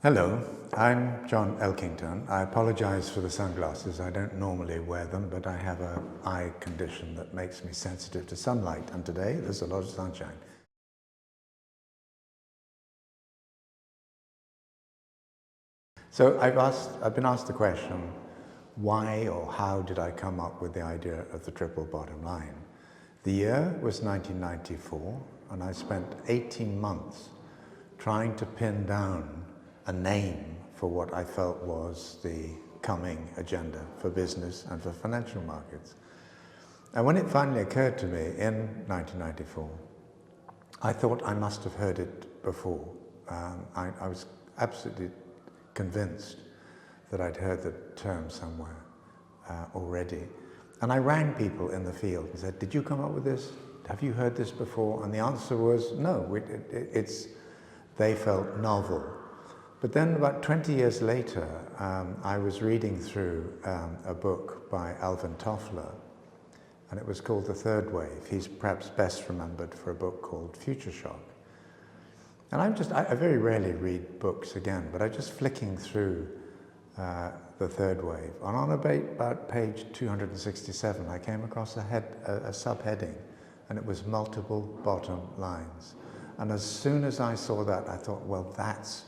Hello, I'm John Elkington. I apologize for the sunglasses. I don't normally wear them, but I have an eye condition that makes me sensitive to sunlight, and today there's a lot of sunshine. So I've been asked the question, why or how did I come up with the idea of the triple bottom line? The year was 1994, and I spent 18 months trying to pin down a name for what I felt was the coming agenda for business and for financial markets. And when it finally occurred to me in 1994, I thought I must have heard it before. I was absolutely convinced that I'd heard the term somewhere already. And I rang people in the field and said, did you come up with this? Have you heard this before? And the answer was no, they felt novel. But then about 20 years later, I was reading through a book by Alvin Toffler, and it was called The Third Wave. He's perhaps best remembered for a book called Future Shock. And I very rarely read books again, but I'm just flicking through The Third Wave. And on about page 267, I came across a subheading, and it was multiple bottom lines. And as soon as I saw that, I thought, well, that's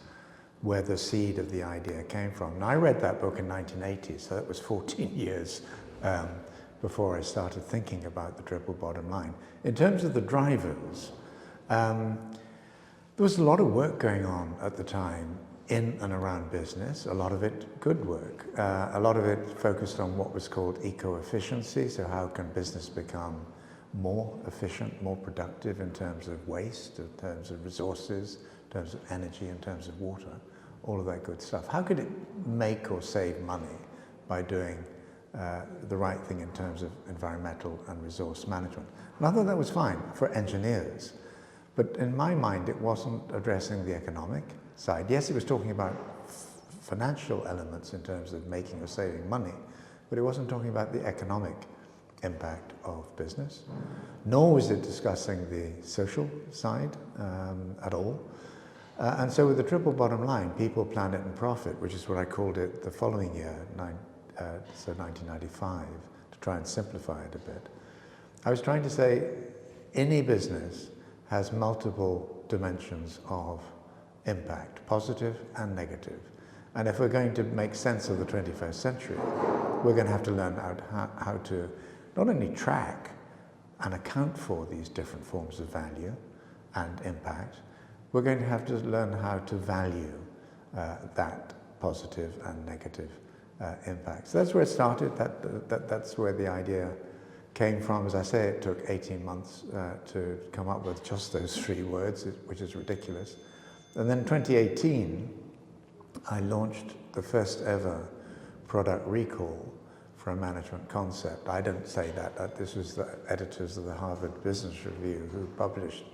where the seed of the idea came from. And I read that book in 1980, so that was 14 years before I started thinking about the triple bottom line. In terms of the drivers, there was a lot of work going on at the time in and around business, a lot of it good work. A lot of it focused on what was called eco-efficiency, so how can business become more efficient, more productive in terms of waste, in terms of resources, in terms of energy, in terms of water, all of that good stuff. How could it make or save money by doing the right thing in terms of environmental and resource management? And I thought that was fine for engineers, but in my mind it wasn't addressing the economic side. Yes, it was talking about financial elements in terms of making or saving money, but it wasn't talking about the economic impact of business, nor was it discussing the social side at all. And so with the triple bottom line, people, planet and profit, which is what I called it the following year, so 1995, to try and simplify it a bit, I was trying to say any business has multiple dimensions of impact, positive and negative. And if we're going to make sense of the 21st century, we're going to have to learn how to not only track and account for these different forms of value and impact, we're going to have to learn how to value that positive and negative impact. So that's where it started, that's where the idea came from. As I say, it took 18 months to come up with just those 3 words, which is ridiculous. And then in 2018, I launched the first ever product recall for a management concept. I don't say that, this was the editors of the Harvard Business Review who published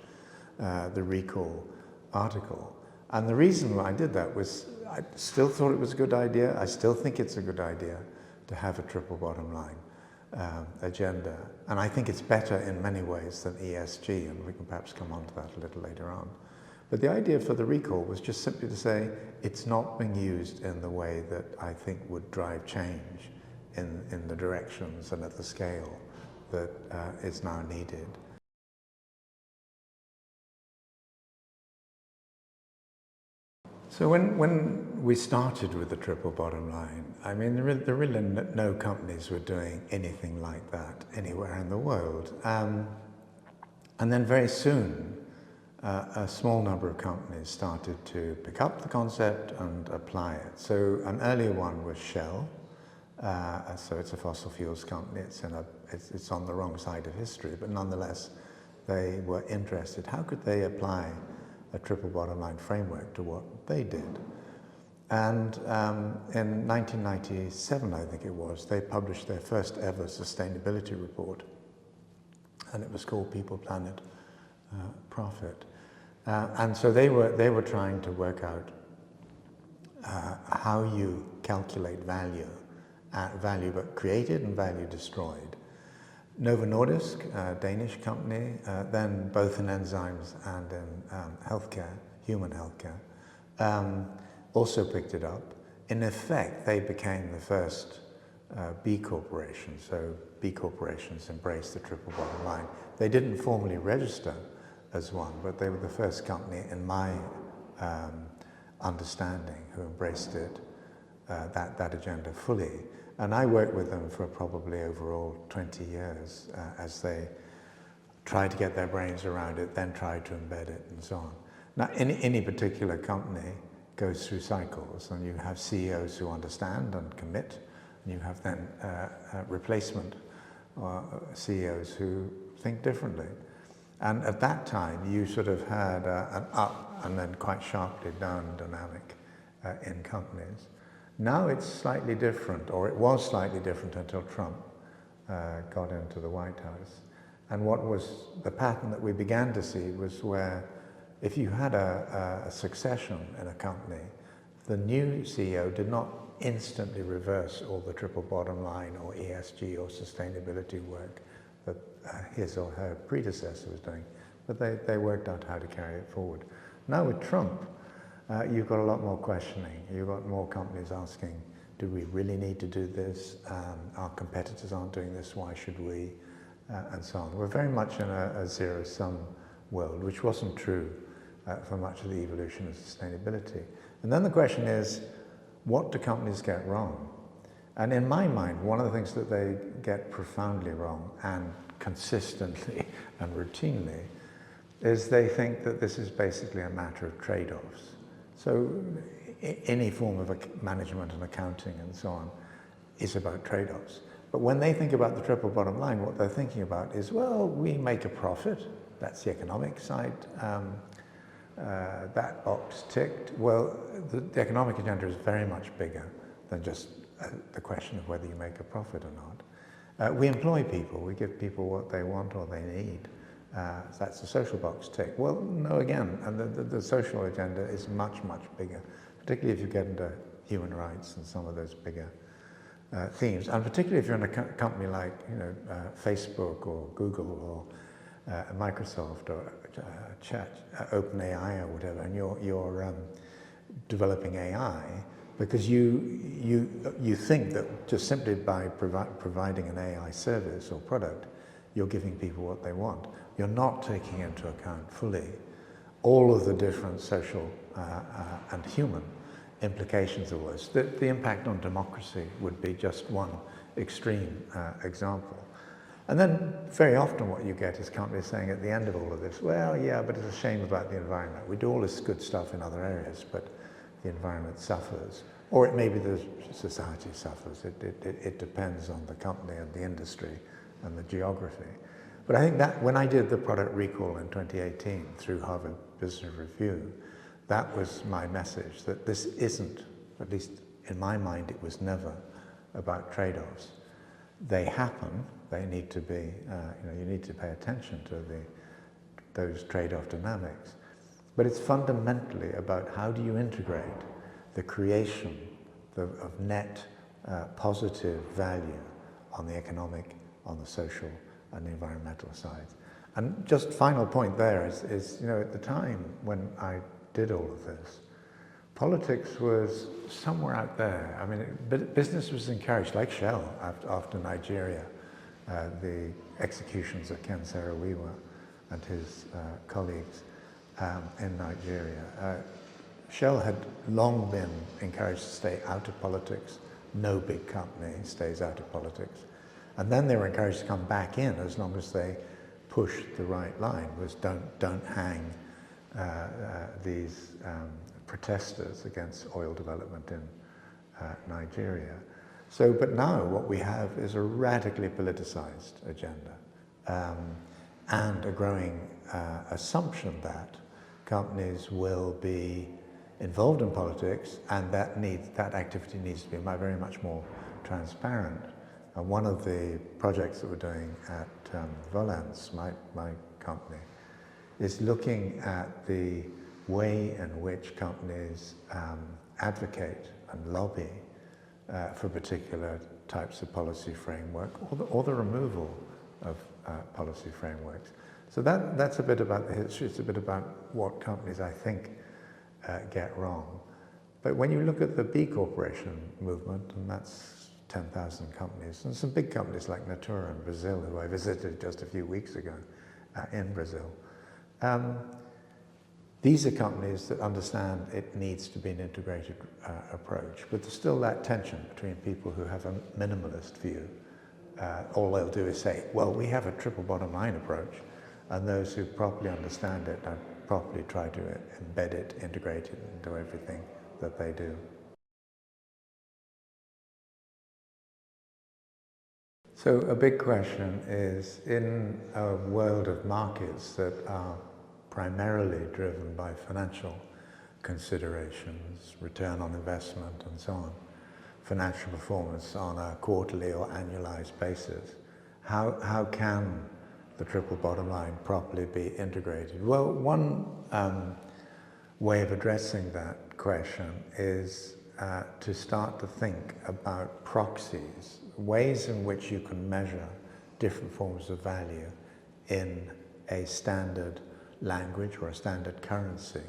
the recall article. And the reason why I did that was I still thought it was a good idea. I still think it's a good idea to have a triple bottom line agenda. And I think it's better in many ways than ESG, and we can perhaps come on to that a little later on. But the idea for the recall was just simply to say it's not being used in the way that I think would drive change in the directions and at the scale that is now needed. So when we started with the triple bottom line, I mean, there really no companies were doing anything like that anywhere in the world. And then very soon, a small number of companies started to pick up the concept and apply it. So an earlier one was Shell. So it's a fossil fuels company. It's on the wrong side of history, but nonetheless, they were interested. How could they apply a triple bottom line framework to what they did? And in 1997, I think it was, they published their first ever sustainability report, and it was called People, Planet, Profit. And so they were trying to work out how you calculate value but created and value destroyed. Novo Nordisk, a Danish company, then both in enzymes and in healthcare, human healthcare, also picked it up. In effect, they became the first B corporation. So B corporations embraced the triple bottom line. They didn't formally register as one, but they were the first company in my understanding who embraced it, that agenda fully. And I worked with them for probably overall 20 years as they tried to get their brains around it, then tried to embed it and so on. Now, any particular company goes through cycles, and you have CEOs who understand and commit, and you have then replacement CEOs who think differently. And at that time, you sort of had an up and then quite sharply down dynamic in companies. Now it's slightly different, or it was slightly different until Trump got into the White House. And what was the pattern that we began to see was where if you had a succession in a company, the new CEO did not instantly reverse all the triple bottom line or ESG or sustainability work that his or her predecessor was doing, but they worked out how to carry it forward. Now with Trump, you've got a lot more questioning. You've got more companies asking, do we really need to do this? Our competitors aren't doing this, why should we? And so on. We're very much in a zero-sum world, which wasn't true for much of the evolution of sustainability. And then the question is, what do companies get wrong? And in my mind, one of the things that they get profoundly wrong and consistently and routinely is they think that this is basically a matter of trade-offs. So any form of management and accounting and so on is about trade-offs. But when they think about the triple bottom line, what they're thinking about is, well, we make a profit. That's the economic side. That box ticked. Well, the economic agenda is very much bigger than just the question of whether you make a profit or not. We employ people. We give people what they want or they need. So that's the social box tick. Well, no, again, and the social agenda is much, much bigger, particularly if you get into human rights and some of those bigger themes, and particularly if you're in a company like Facebook or Google or Microsoft or OpenAI or whatever, and you're developing AI, because you think that just simply by providing an AI service or product, you're giving people what they want. You're not taking into account fully all of the different social and human implications of this. The impact on democracy would be just one extreme example. And then very often what you get is companies saying at the end of all of this, well, yeah, but it's a shame about the environment. We do all this good stuff in other areas, but the environment suffers. Or it may be the society suffers. It depends on the company and the industry and the geography. But I think that when I did the product recall in 2018 through Harvard Business Review, that was my message, that this isn't, at least in my mind, it was never about trade-offs. They happen, they need to be, you need to pay attention to those trade-off dynamics. But it's fundamentally about how do you integrate the creation of net positive value on the economic, on the social, and the environmental sides. And just final point there is at the time when I did all of this, politics was somewhere out there. I mean, business was encouraged, like Shell after Nigeria, the executions of Ken Saro-Wiwa and his colleagues in Nigeria. Shell had long been encouraged to stay out of politics. No big company stays out of politics. And then they were encouraged to come back in as long as they pushed the right line, was don't hang these protesters against oil development in Nigeria. So, but now what we have is a radically politicized agenda and a growing assumption that companies will be involved in politics, and that activity needs to be very much more transparent. And one of the projects that we're doing at Volans, my company, is looking at the way in which companies advocate and lobby for particular types of policy framework, or the removal of policy frameworks. So that's a bit about the history. It's a bit about what companies, I think, get wrong. But when you look at the B Corporation movement, and that's 10,000 companies, and some big companies like Natura in Brazil, who I visited just a few weeks ago in Brazil, these are companies that understand it needs to be an integrated approach, but there's still that tension between people who have a minimalist view. All they'll do is say, well, we have a triple bottom line approach, and those who properly understand it and properly try to embed it, integrate it into everything that they do. So a big question is, in a world of markets that are primarily driven by financial considerations, return on investment and so on, financial performance on a quarterly or annualized basis, how can the triple bottom line properly be integrated? Well, one way of addressing that question is to start to think about proxies, ways in which you can measure different forms of value in a standard language or a standard currency,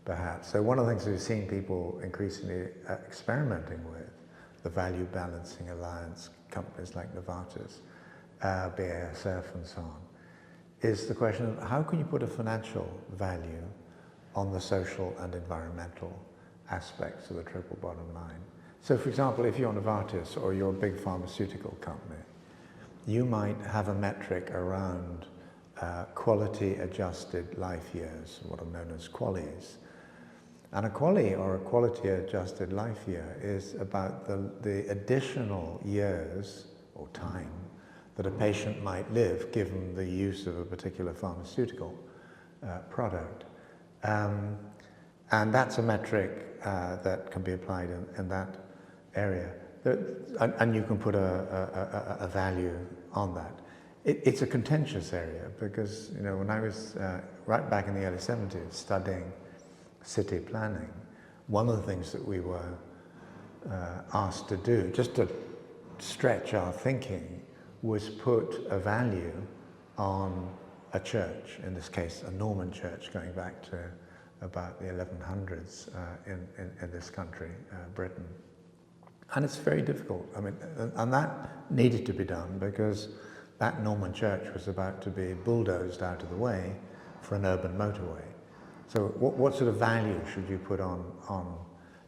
perhaps. So one of the things we've seen people increasingly experimenting with, the Value Balancing Alliance, companies like Novartis, BASF and so on, is the question of how can you put a financial value on the social and environmental aspects of the triple bottom line. So for example, if you're Novartis or you're a big pharmaceutical company, you might have a metric around quality adjusted life years, what are known as QALYs. And a QALY, or a quality adjusted life year, is about the additional years or time that a patient might live given the use of a particular pharmaceutical product. And that's a metric that can be applied in that area. And you can put a value on that. It's a contentious area because, you know, when I was right back in the early 70s studying city planning, one of the things that we were asked to do, just to stretch our thinking, was put a value on a church, in this case a Norman church going back to about the 1100s in this country, Britain. And it's very difficult. I mean, and that needed to be done because that Norman church was about to be bulldozed out of the way for an urban motorway. So what sort of value should you put on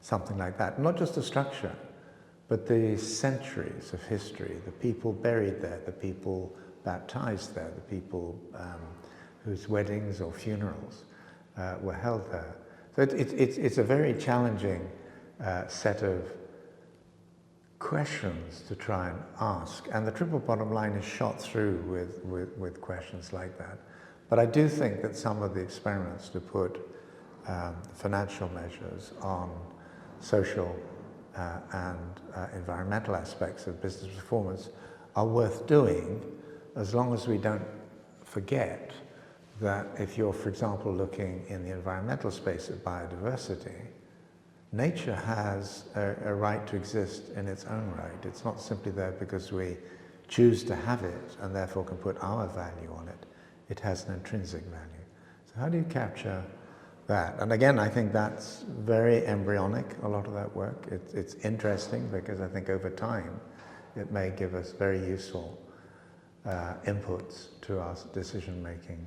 something like that? Not just the structure, but the centuries of history, the people buried there, the people baptized there, the people whose weddings or funerals were held there. So it's a very challenging set of questions to try and ask, and the triple bottom line is shot through with questions like that. But I do think that some of the experiments to put financial measures on social and environmental aspects of business performance are worth doing, as long as we don't forget that if you're, for example, looking in the environmental space at biodiversity, nature has a right to exist in its own right. It's not simply there because we choose to have it and therefore can put our value on it. It has an intrinsic value. So how do you capture that? And again, I think that's very embryonic, a lot of that work. It's interesting because I think over time it may give us very useful inputs to our decision-making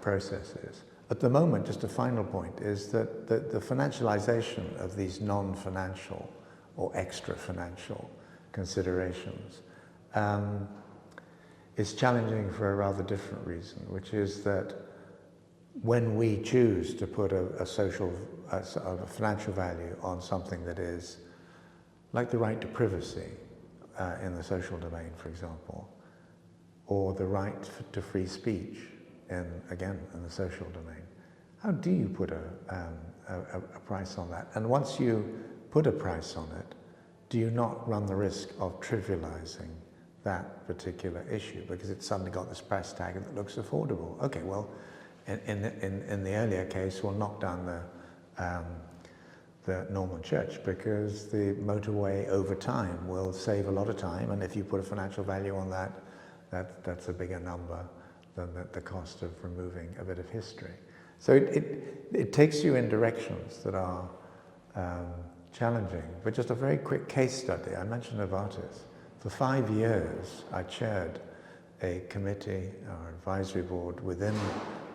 processes. At the moment, just a final point, is that the financialization of these non-financial or extra-financial considerations is challenging for a rather different reason, which is that when we choose to put a financial value on something that is like the right to privacy in the social domain, for example, or the right to free speech, again, in the social domain, how do you put a price on that? And once you put a price on it, do you not run the risk of trivializing that particular issue because it's suddenly got this price tag that looks affordable? Okay, well, in the earlier case, we'll knock down the Norman church because the motorway over time will save a lot of time, and if you put a financial value on that, that's a bigger number than the cost of removing a bit of history. So it takes you in directions that are challenging. But just a very quick case study. I mentioned Novartis. For 5 years, I chaired a committee or advisory board within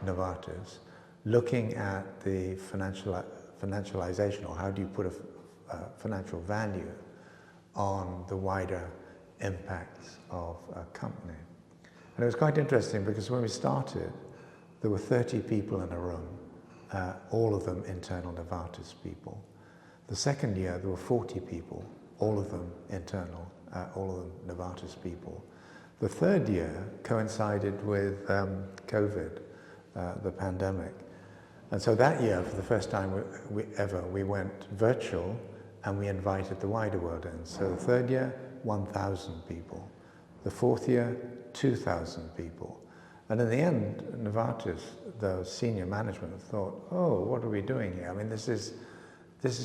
Novartis looking at the financialization, or how do you put a financial value on the wider impacts of a company. And it was quite interesting because when we started, there were 30 people in a room, all of them internal Novartis people. The second year, there were 40 people, all of them internal, all of them Novartis people. The third year coincided with COVID, the pandemic. And so that year, for the first time we went virtual and we invited the wider world in. So the third year, 1,000 people. The fourth year, 2,000 people. And in the end, Novartis, the senior management thought, oh, what are we doing here? I mean, this is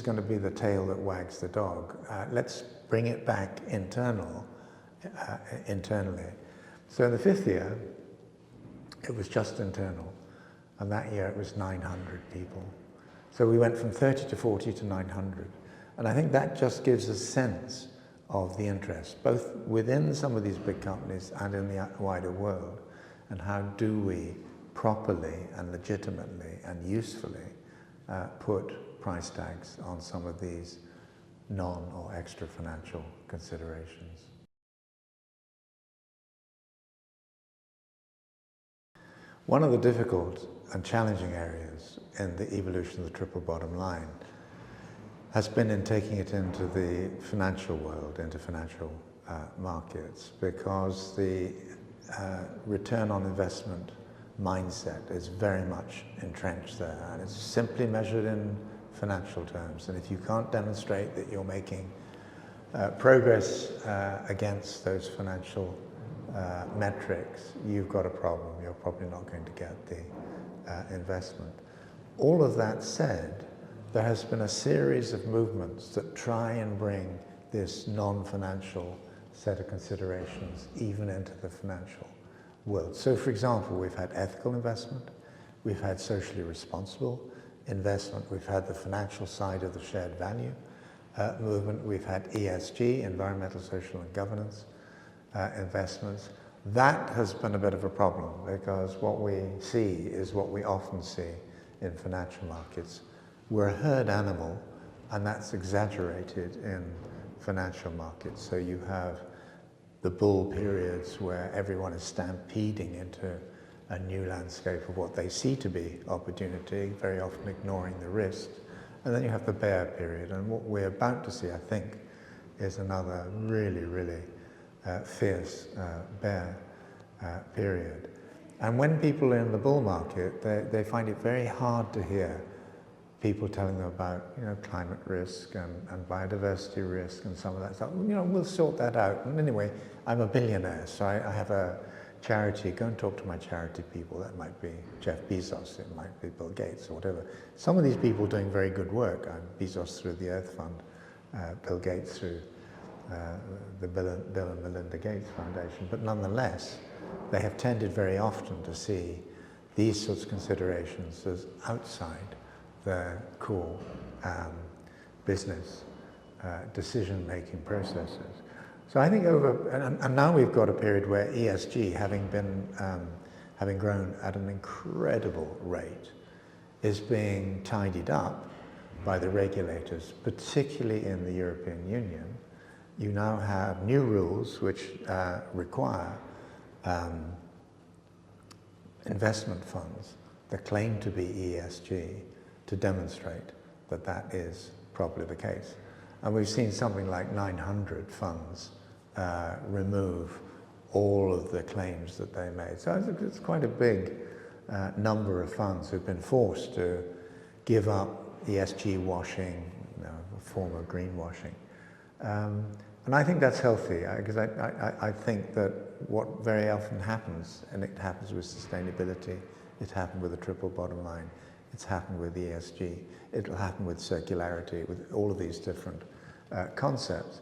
going to be the tail that wags the dog. Let's bring it back internally. So in the fifth year, it was just internal. And that year it was 900 people. So we went from 30 to 40 to 900. And I think that just gives a sense of the interest, both within some of these big companies and in the wider world. And how do we properly and legitimately and usefully put price tags on some of these non or extra financial considerations. One of the difficult and challenging areas in the evolution of the triple bottom line has been in taking it into the financial world, into financial markets, because the return on investment mindset is very much entrenched there, and it's simply measured in financial terms. And if you can't demonstrate that you're making progress against those financial metrics, you've got a problem. You're probably not going to get the investment. All of that said, there has been a series of movements that try and bring this non-financial set of considerations even into the financial world. So, for example, we've had ethical investment, we've had socially responsible investment, we've had the financial side of the shared value movement, we've had ESG, environmental, social and governance investments. That has been a bit of a problem, because what we see is what we often see in financial markets. We're a herd animal, and that's exaggerated in financial markets. So you have the bull periods where everyone is stampeding into a new landscape of what they see to be opportunity, very often ignoring the risks. And then you have the bear period. And what we're about to see, I think, is another really, really fierce bear period. And when people are in the bull market, they find it very hard to hear people telling them about, climate risk and biodiversity risk and some of that stuff. We'll sort that out. And anyway, I'm a billionaire, so I have a charity. Go and talk to my charity people. That might be Jeff Bezos, it might be Bill Gates or whatever. Some of these people doing very good work. Bezos through the Earth Fund, Bill Gates through the Bill and Melinda Gates Foundation. But nonetheless, they have tended very often to see these sorts of considerations as outside their core business decision-making processes. So I think and now we've got a period where ESG, having grown at an incredible rate, is being tidied up by the regulators, particularly in the European Union. You now have new rules which require investment funds that claim to be ESG to demonstrate that that is probably the case. And we've seen something like 900 funds remove all of the claims that they made. So it's quite a big number of funds who've been forced to give up ESG washing, a form of greenwashing. And I think that's healthy, because I think that what very often happens, and it happens with sustainability, it happened with the triple bottom line, it's happened with ESG, it'll happen with circularity, with all of these different concepts,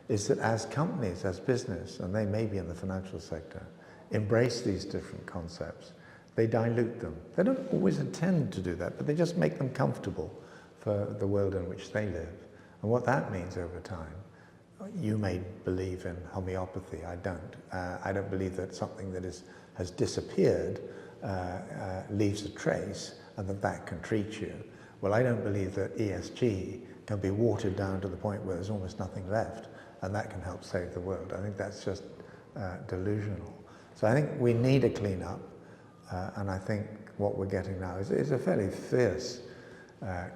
is that as companies, as business, and they may be in the financial sector, embrace these different concepts, they dilute them. They don't always intend to do that, but they just make them comfortable for the world in which they live. And what that means over time, you may believe in homeopathy, I don't. I don't believe that something that has disappeared leaves a trace and that can treat you. Well, I don't believe that ESG can be watered down to the point where there's almost nothing left and that can help save the world. I think that's just delusional. So I think we need a clean-up, and I think what we're getting now is a fairly fierce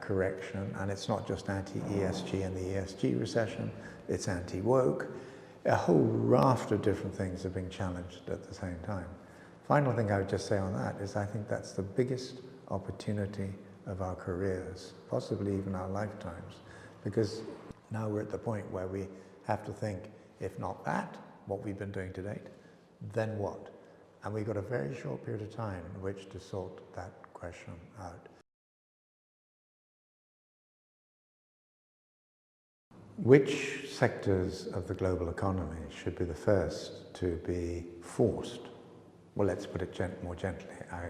correction, and it's not just anti-ESG and the ESG recession, it's anti-woke. A whole raft of different things are being challenged at the same time. Final thing I would just say on that is I think that's the biggest opportunity of our careers, possibly even our lifetimes, because now we're at the point where we have to think, if not that, what we've been doing to date, then what? And we've got a very short period of time in which to sort that question out. Which sectors of the global economy should be the first to be forced? Well, let's put it more gently. I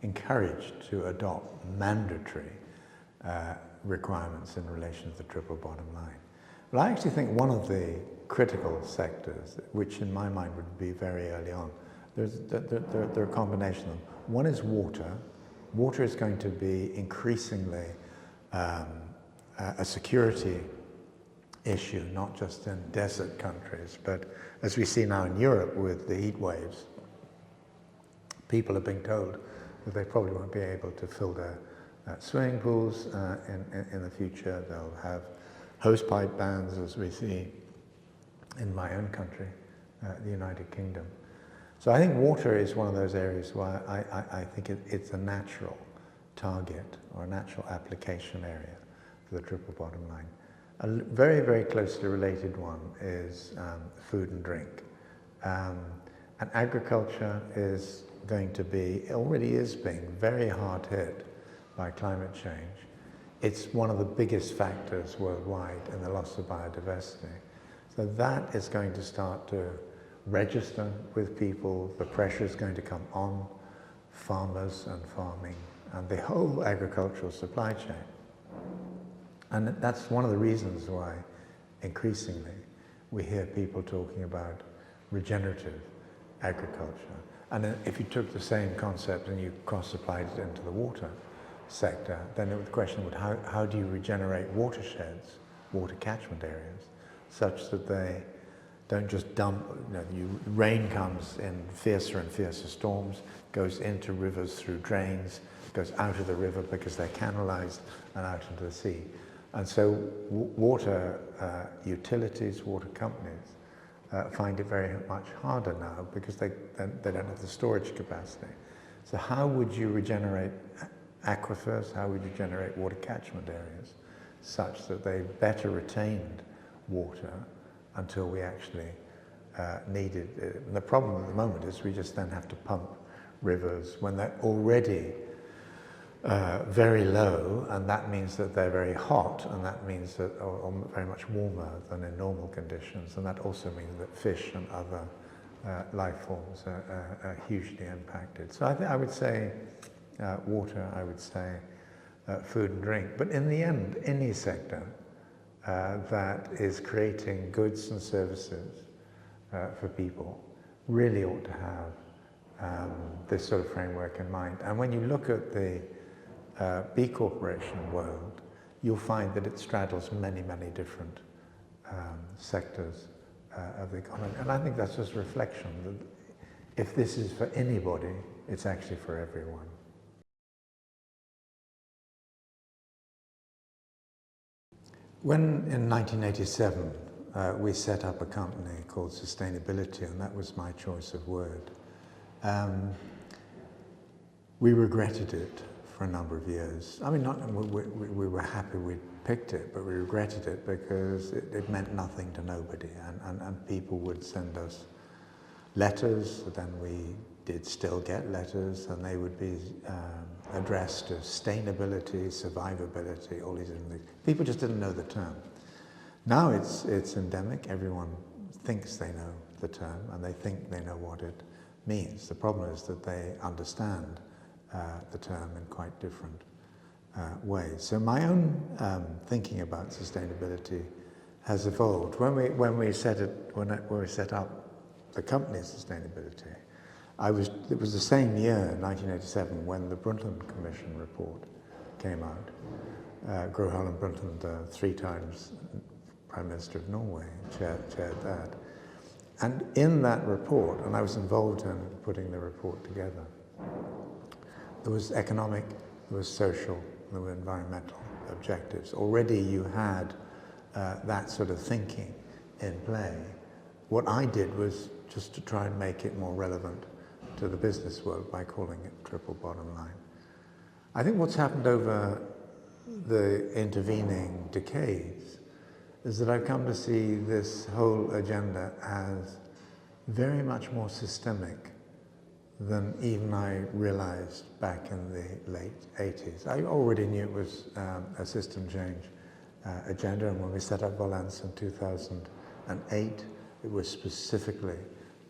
encouraged to adopt mandatory requirements in relation to the triple bottom line. Well, I actually think one of the critical sectors, which in my mind would be very early on, there are a combination of them. One is water. Water is going to be increasingly a security issue, not just in desert countries, but as we see now in Europe with the heat waves, people are being told that they probably won't be able to fill their swimming pools in the future. They'll have hosepipe bans, as we see in my own country, the United Kingdom. So I think water is one of those areas where I think it's a natural target or a natural application area for the triple bottom line. A very, very closely related one is food and drink. And agriculture is going to be, already is being very hard hit by climate change. It's one of the biggest factors worldwide in the loss of biodiversity. So that is going to start to register with people. The pressure is going to come on farmers and farming and the whole agricultural supply chain. And that's one of the reasons why increasingly we hear people talking about regenerative agriculture. And if you took the same concept and you cross-applied it into the water sector, then the question would, how do you regenerate watersheds, water catchment areas, such that they don't just dump, rain comes in fiercer and fiercer storms, goes into rivers through drains, goes out of the river because they're canalized and out into the sea. And so water utilities, water companies find it very much harder now because they don't have the storage capacity. So how would you regenerate aquifers? How would you generate water catchment areas such that they better retained water until we actually needed it? And the problem at the moment is we just then have to pump rivers when they're already very low, and that means that they're very hot, and that means that or very much warmer than in normal conditions, and that also means that fish and other life forms are hugely impacted. So I would say water, I would say food and drink, but in the end, any sector that is creating goods and services for people really ought to have this sort of framework in mind. And when you look at the B Corporation world, you'll find that it straddles many, many different sectors of the economy. And I think that's just a reflection that if this is for anybody, it's actually for everyone. When in 1987 we set up a company called Sustainability, and that was my choice of word, we regretted it for a number of years. I mean, we were happy we picked it, but we regretted it because it meant nothing to nobody, and people would send us letters, then we did still get letters, and they would be addressed to sustainability, survivability, all these different things. People just didn't know the term. Now it's endemic. Everyone thinks they know the term, and they think they know what it means. The problem is that they understand the term in quite different ways. So my own thinking about sustainability has evolved. When we set up the company's sustainability, it was the same year, 1987, when the Brundtland Commission report came out. Gro Harlem Brundtland, 3 times Prime Minister of Norway, chaired that. And in that report, and I was involved in putting the report together, there was economic, there was social, there were environmental objectives. Already you had that sort of thinking in play. What I did was just to try and make it more relevant to the business world by calling it triple bottom line. I think what's happened over the intervening decades is that I've come to see this whole agenda as very much more systemic than even I realized back in the late 80s. I already knew it was a system change agenda, and when we set up Volans in 2008, it was specifically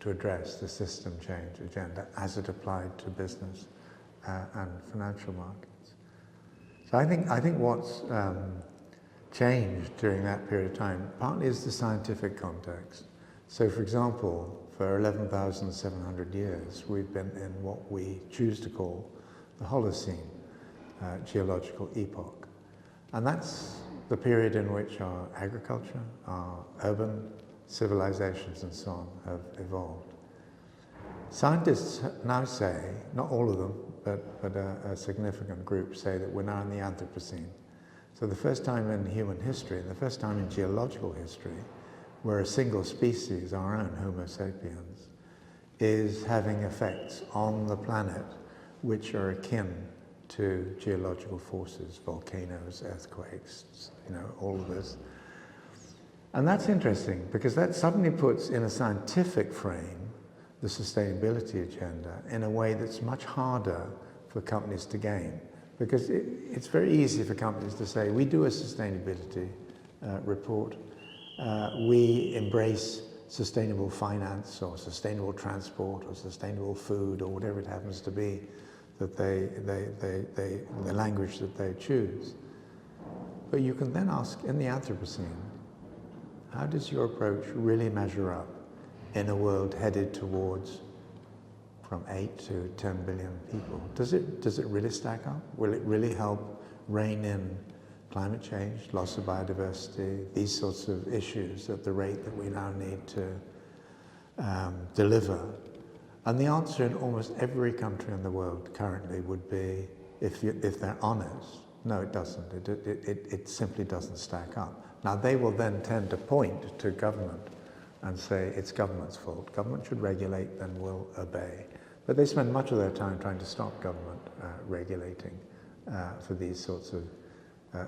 to address the system change agenda as it applied to business and financial markets. So I think what's changed during that period of time partly is the scientific context. So for example, for 11,700 years, we've been in what we choose to call the Holocene geological epoch. And that's the period in which our agriculture, our urban civilizations and so on have evolved. Scientists now say, not all of them, but a significant group say that we're now in the Anthropocene. So the first time in human history, and the first time in geological history, where a single species, our own Homo sapiens, is having effects on the planet which are akin to geological forces, volcanoes, earthquakes, all of this. And that's interesting because that suddenly puts in a scientific frame the sustainability agenda in a way that's much harder for companies to gain. Because it's very easy for companies to say, we do a sustainability report, we embrace sustainable finance or sustainable transport or sustainable food or whatever it happens to be that the language that they choose. But you can then ask, in the Anthropocene, how does your approach really measure up in a world headed towards from 8 to 10 billion people? Does it really stack up? Will it really help rein in climate change, loss of biodiversity, these sorts of issues at the rate that we now need to deliver? And the answer in almost every country in the world currently would be, if they're honest, no, it doesn't. It simply doesn't stack up. Now, they will then tend to point to government and say it's government's fault. Government should regulate, then we'll obey. But they spend much of their time trying to stop government regulating for these sorts of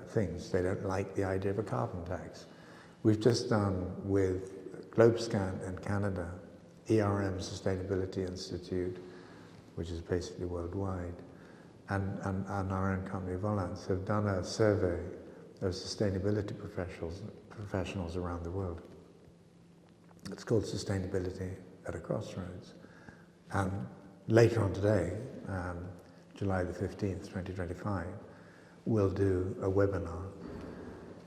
things. They don't like the idea of a carbon tax. We've just done with Globescan in Canada, ERM Sustainability Institute, which is basically worldwide, and our own company Volans have done a survey of sustainability professionals around the world. It's called Sustainability at a Crossroads. And later on today, July the 15th, 2025, we'll do a webinar.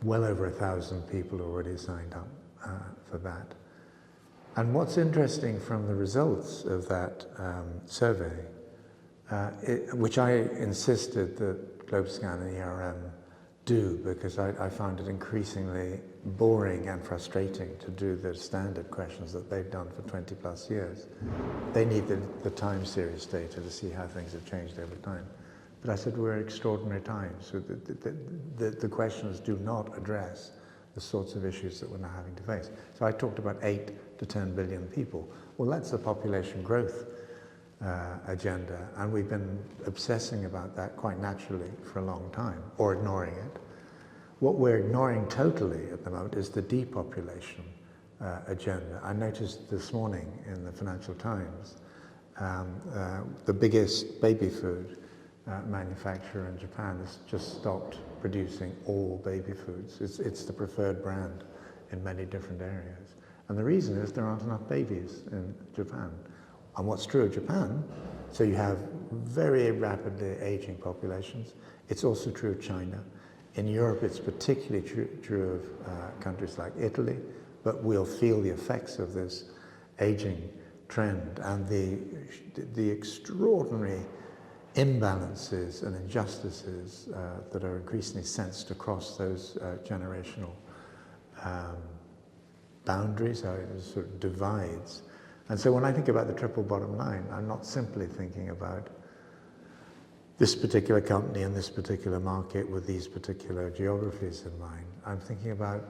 Well over 1,000 people already signed up for that. And what's interesting from the results of that survey, which I insisted that Globescan and ERM do, because I found it increasingly boring and frustrating to do the standard questions that they've done for 20 plus years. They need the time series data to see how things have changed over time. But I said, we're in extraordinary times. So the questions do not address the sorts of issues that we're now having to face. So I talked about 8 to 10 billion people. Well, that's the population growth agenda, and we've been obsessing about that quite naturally for a long time, or ignoring it. What we're ignoring totally at the moment is the depopulation agenda. I noticed this morning in the Financial Times, the biggest baby food manufacturer in Japan has just stopped producing all baby foods. It's the preferred brand in many different areas. And the reason is there aren't enough babies in Japan. And what's true of Japan So you have very rapidly aging populations. It's also true of China. In Europe, it's particularly true of countries like Italy, but we'll feel the effects of this aging trend and the extraordinary imbalances and injustices that are increasingly sensed across those generational boundaries, sort of divides. And so when I think about the triple bottom line, I'm not simply thinking about this particular company and this particular market with these particular geographies in mind. I'm thinking about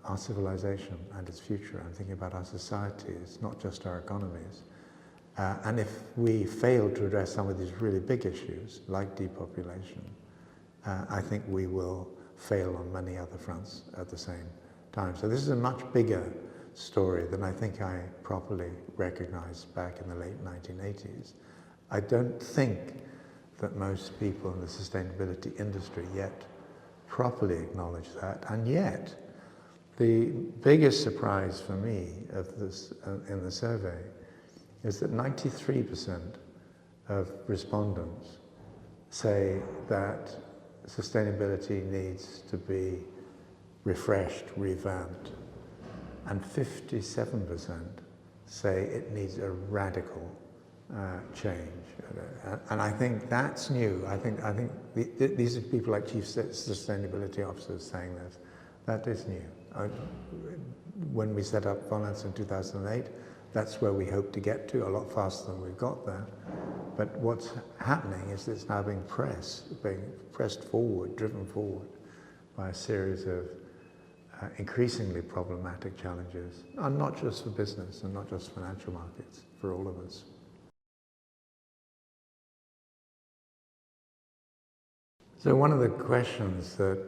our civilization and its future. I'm thinking about our societies, not just our economies. And if we fail to address some of these really big issues, like depopulation, I think we will fail on many other fronts at the same time. So this is a much bigger story than I think I properly recognized back in the late 1980s. I don't think that most people in the sustainability industry yet properly acknowledge that, and yet the biggest surprise for me of this in the survey is that 93% of respondents say that sustainability needs to be refreshed, revamped, and 57% say it needs a radical change. And I think that's new. I think these are people like Chief Sustainability Officers saying this. That is new. When we set up Volans in 2008, that's where we hope to get to, a lot faster than we've got there. But what's happening is it's now being pressed forward, driven forward by a series of increasingly problematic challenges, and not just for business and not just financial markets, for all of us. So one of the questions that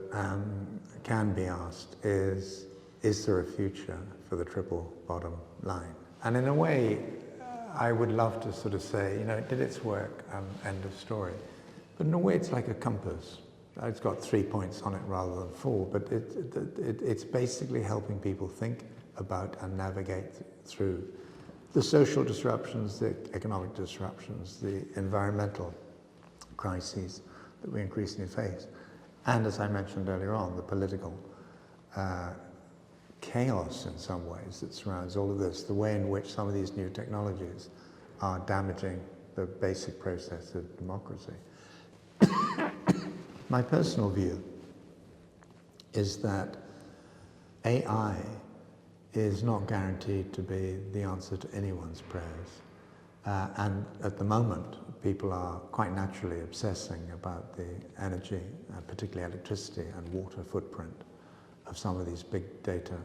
can be asked is there a future for the triple bottom line? And in a way, I would love to sort of say, you know, it did its work, end of story. But in a way, it's like a compass. It's got 3 points on it rather than 4, but it's basically helping people think about and navigate through the social disruptions, the economic disruptions, the environmental crises that we increasingly face. And as I mentioned earlier on, the political chaos in some ways that surrounds all of this, the way in which some of these new technologies are damaging the basic process of democracy. My personal view is that AI is not guaranteed to be the answer to anyone's prayers. And at the moment, people are quite naturally obsessing about the energy, particularly electricity and water footprint of some of these big data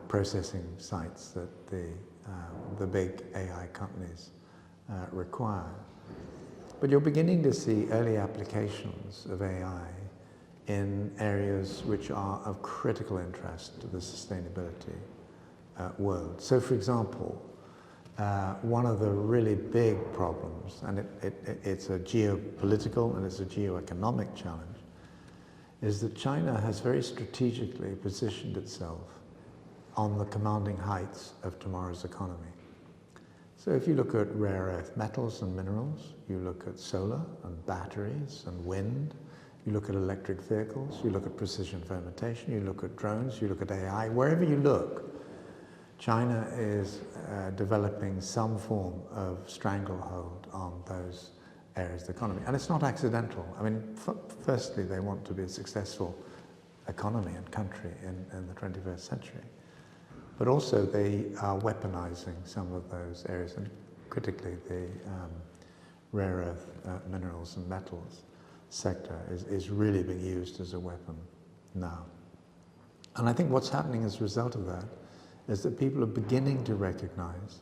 processing sites that the big AI companies require. But you're beginning to see early applications of AI in areas which are of critical interest to the sustainability world. So for example, one of the really big problems, and it's a geopolitical and it's a geoeconomic challenge, is that China has very strategically positioned itself on the commanding heights of tomorrow's economy. So if you look at rare earth metals and minerals, you look at solar and batteries and wind, you look at electric vehicles, you look at precision fermentation, you look at drones, you look at AI, wherever you look, China is developing some form of stranglehold on those areas of the economy. And it's not accidental. I mean, firstly, they want to be a successful economy and country in the 21st century. But also they are weaponizing some of those areas, and critically the rare earth minerals and metals sector is really being used as a weapon now. And I think what's happening as a result of that is that people are beginning to recognize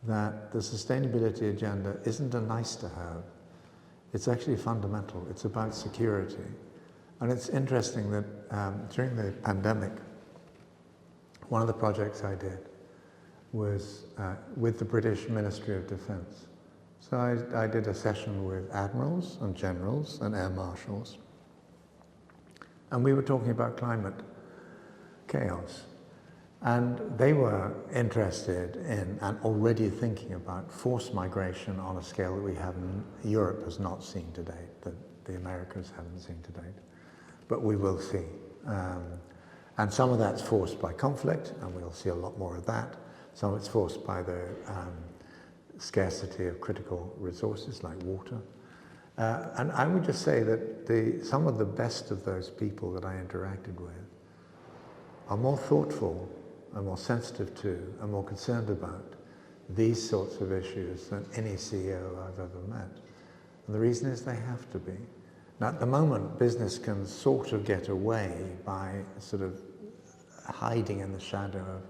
that the sustainability agenda isn't a nice to have, it's actually fundamental, it's about security. And it's interesting that during the pandemic, one of the projects I did was with the British Ministry of Defence. So I did a session with admirals and generals and air marshals, and we were talking about climate chaos. And they were interested in and already thinking about forced migration on a scale that Europe has not seen to date, that the Americas haven't seen to date, but we will see. And some of that's forced by conflict, and we'll see a lot more of that. Some of it's forced by the scarcity of critical resources like water. And I would just say that some of the best of those people that I interacted with are more thoughtful and more sensitive to and more concerned about these sorts of issues than any CEO I've ever met. And the reason is they have to be. Now, at the moment, business can sort of get away by sort of hiding in the shadow of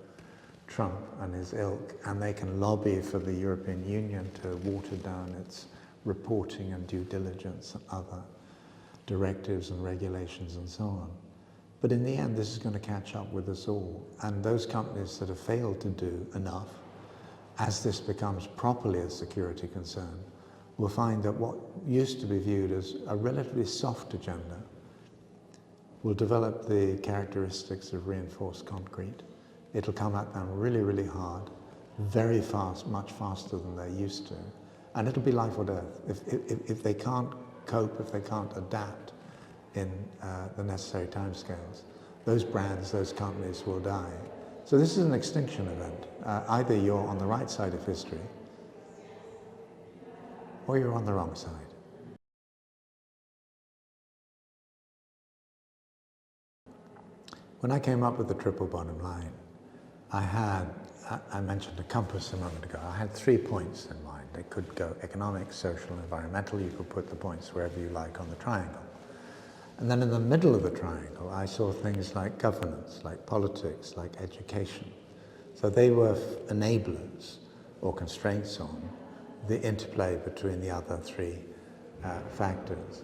Trump and his ilk, and they can lobby for the European Union to water down its reporting and due diligence and other directives and regulations and so on. But in the end, this is going to catch up with us all. And those companies that have failed to do enough, as this becomes properly a security concern, will find that what used to be viewed as a relatively soft agenda will develop the characteristics of reinforced concrete. It'll come at them really, really hard, very fast, much faster than they're used to. And it'll be life or death. If they can't cope, if they can't adapt in the necessary timescales, those brands, those companies will die. So this is an extinction event. Either you're on the right side of history, or you're on the wrong side. When I came up with the triple bottom line, I mentioned a compass a moment ago. I had 3 points in mind. They could go economic, social, environmental. You could put the points wherever you like on the triangle. And then in the middle of the triangle, I saw things like governance, like politics, like education. So they were enablers or constraints on the interplay between the other 3 factors.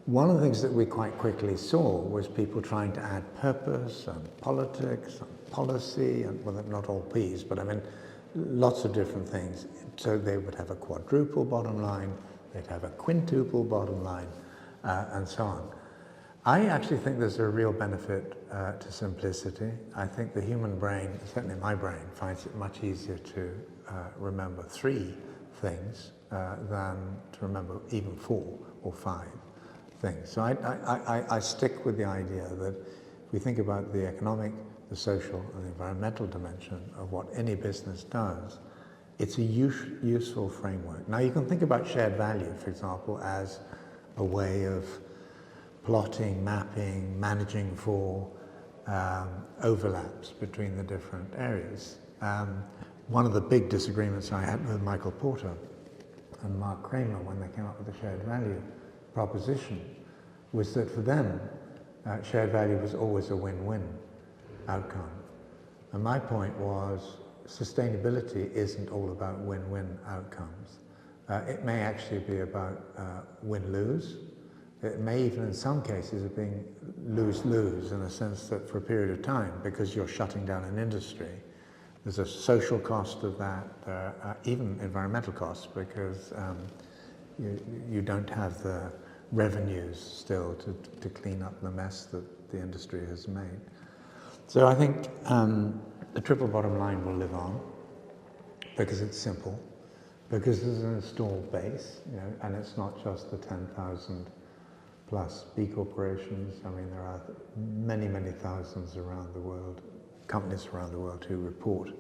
One of the things that we quite quickly saw was people trying to add purpose and politics and policy, and well, not all P's, but I mean lots of different things. So they would have a quadruple bottom line, they'd have a quintuple bottom line, and so on. I actually think there's a real benefit to simplicity. I think the human brain, certainly my brain, finds it much easier to remember 3 things than to remember even 4 or 5 things. So I stick with the idea that if we think about the economic, the social, and the environmental dimension of what any business does, it's a useful framework. Now you can think about shared value, for example, as a way of plotting, mapping, managing for overlaps between the different areas. One of the big disagreements I had with Michael Porter and Mark Kramer when they came up with the shared value proposition was that for them, shared value was always a win-win outcome. And my point was sustainability isn't all about win-win outcomes. It may actually be about win-lose. It may even in some cases have been lose-lose in the sense that for a period of time, because you're shutting down an industry, there's a social cost of that, even environmental costs, because you don't have the revenues still to clean up the mess that the industry has made. So I think the triple bottom line will live on because it's simple, because there's an installed base, and it's not just the 10,000 plus B corporations. I mean, there are many, many thousands around the world, companies around the world who report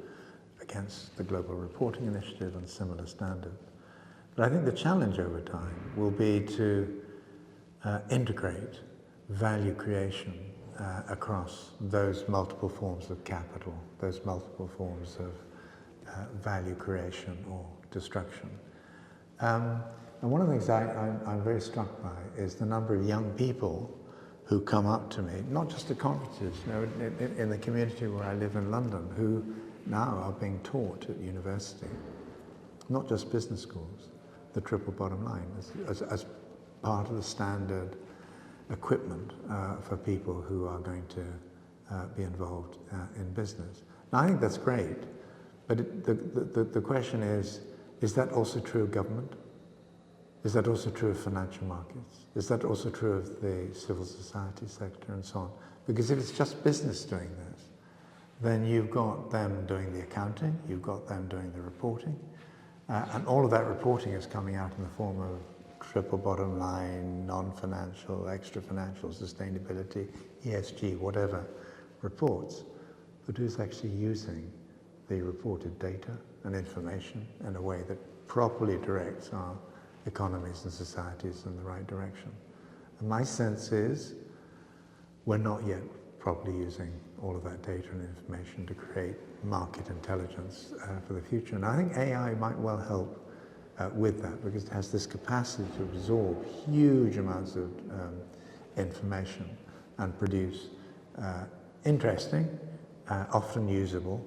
against the Global Reporting Initiative and similar standards. But I think the challenge over time will be to integrate value creation across those multiple forms of capital, those multiple forms of value creation or destruction. And one of the things I'm very struck by is the number of young people who come up to me, not just at conferences, in the community where I live in London, who now are being taught at university, not just business schools, the triple bottom line as part of the standard equipment for people who are going to be involved in business. Now, I think that's great, but the question is that also true of government? Is that also true of financial markets? Is that also true of the civil society sector and so on? Because if it's just business doing this, then you've got them doing the accounting, you've got them doing the reporting, and all of that reporting is coming out in the form of triple bottom line, non-financial, extra-financial, sustainability, ESG, whatever reports. But who's actually using the reported data and information in a way that properly directs our economies and societies in the right direction? And my sense is we're not yet properly using all of that data and information to create market intelligence for the future. And I think AI might well help with that, because it has this capacity to absorb huge amounts of information and produce interesting, often usable,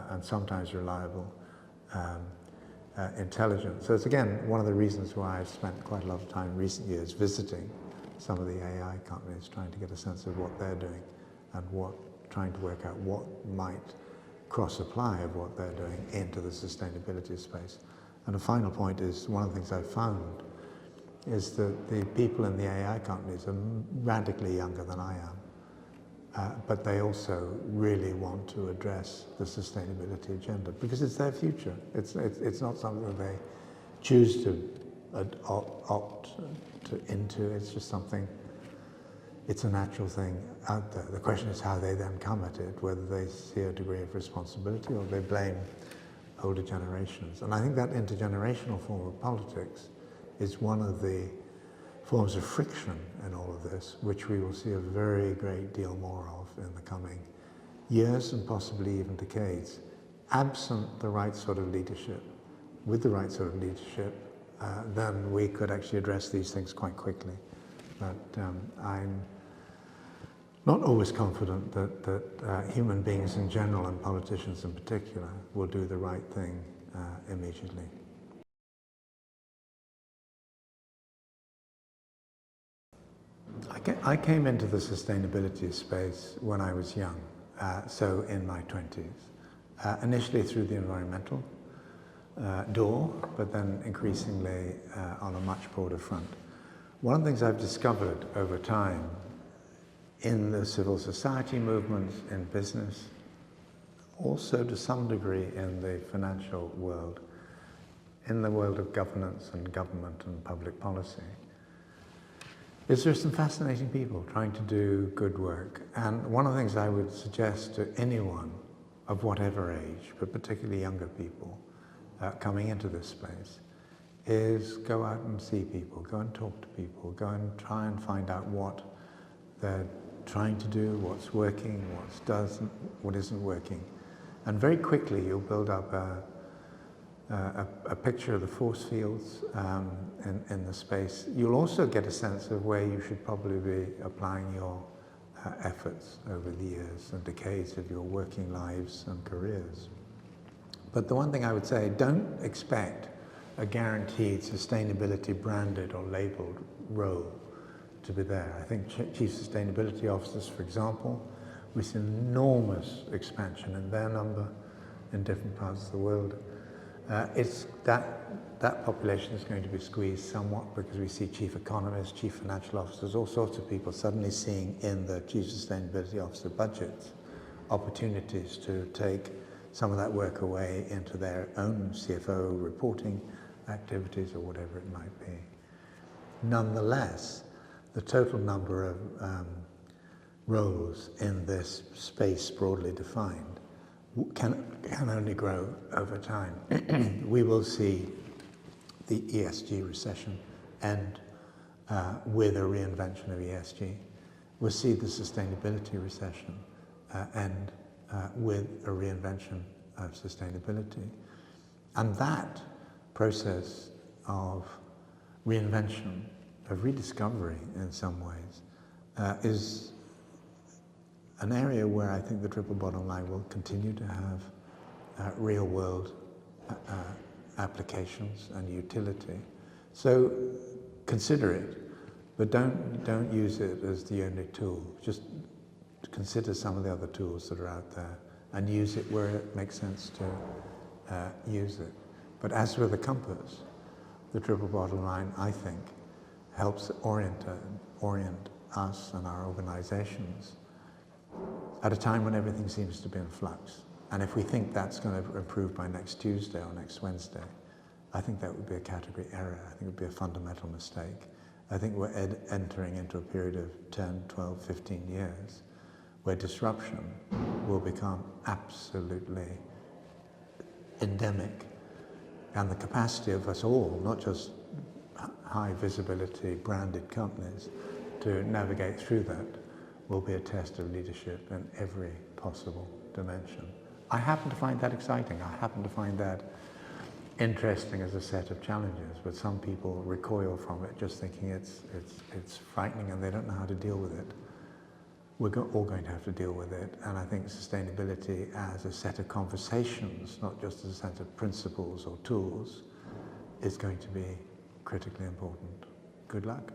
and sometimes reliable intelligence. So it's again one of the reasons why I've spent quite a lot of time in recent years visiting some of the AI companies, trying to get a sense of what they're doing and trying to work out what might cross-apply of what they're doing into the sustainability space. And a final point is, one of the things I've found is that the people in the AI companies are radically younger than I am, but they also really want to address the sustainability agenda because it's their future. It's not something that they choose to opt into. It's just something, it's a natural thing out there. The question is how they then come at it, whether they see a degree of responsibility or they blame older generations. And I think that intergenerational form of politics is one of the forms of friction in all of this, which we will see a very great deal more of in the coming years and possibly even decades. Absent the right sort of leadership, with the right sort of leadership, then we could actually address these things quite quickly. But I'm not always confident that human beings in general and politicians in particular will do the right thing immediately. I came into the sustainability space when I was young, so in my 20s, initially through the environmental door, but then increasingly on a much broader front. One of the things I've discovered over time in the civil society movements, in business, also to some degree in the financial world, in the world of governance and government and public policy, is there's some fascinating people trying to do good work. And one of the things I would suggest to anyone of whatever age, but particularly younger people coming into this space, is go out and see people, go and talk to people, go and try and find out what they're trying to do, what's working, what isn't working. And very quickly you'll build up a picture of the force fields in the space. You'll also get a sense of where you should probably be applying your efforts over the years and decades of your working lives and careers. But the one thing I would say, don't expect a guaranteed sustainability branded or labeled role to be there. I think Chief Sustainability Officers, for example, we see enormous expansion in their number in different parts of the world. It's that population is going to be squeezed somewhat because we see chief economists, chief financial officers, all sorts of people suddenly seeing in the Chief Sustainability Officer budgets opportunities to take some of that work away into their own CFO reporting activities or whatever it might be. Nonetheless, the total number of roles in this space broadly defined can only grow over time. We will see the ESG recession end with a reinvention of ESG. We'll see the sustainability recession end with a reinvention of sustainability. And that process of reinvention, of rediscovery in some ways, is an area where I think the triple bottom line will continue to have real world applications and utility. So consider it, but don't use it as the only tool. Just consider some of the other tools that are out there and use it where it makes sense to use it. But as with the compass, the triple bottom line, I think, helps orient us and our organizations at a time when everything seems to be in flux. And if we think that's going to improve by next Tuesday or next Wednesday, I think that would be a category error. I think it would be a fundamental mistake. I think we're entering into a period of 10, 12, 15 years where disruption will become absolutely endemic. And the capacity of us all, not just high visibility branded companies, to navigate through that will be a test of leadership in every possible dimension. I happen to find that exciting. I happen to find that interesting as a set of challenges, but some people recoil from it just thinking it's frightening and they don't know how to deal with it. We're all going to have to deal with it, and I think sustainability as a set of conversations, not just as a set of principles or tools, is going to be critically important. Good luck.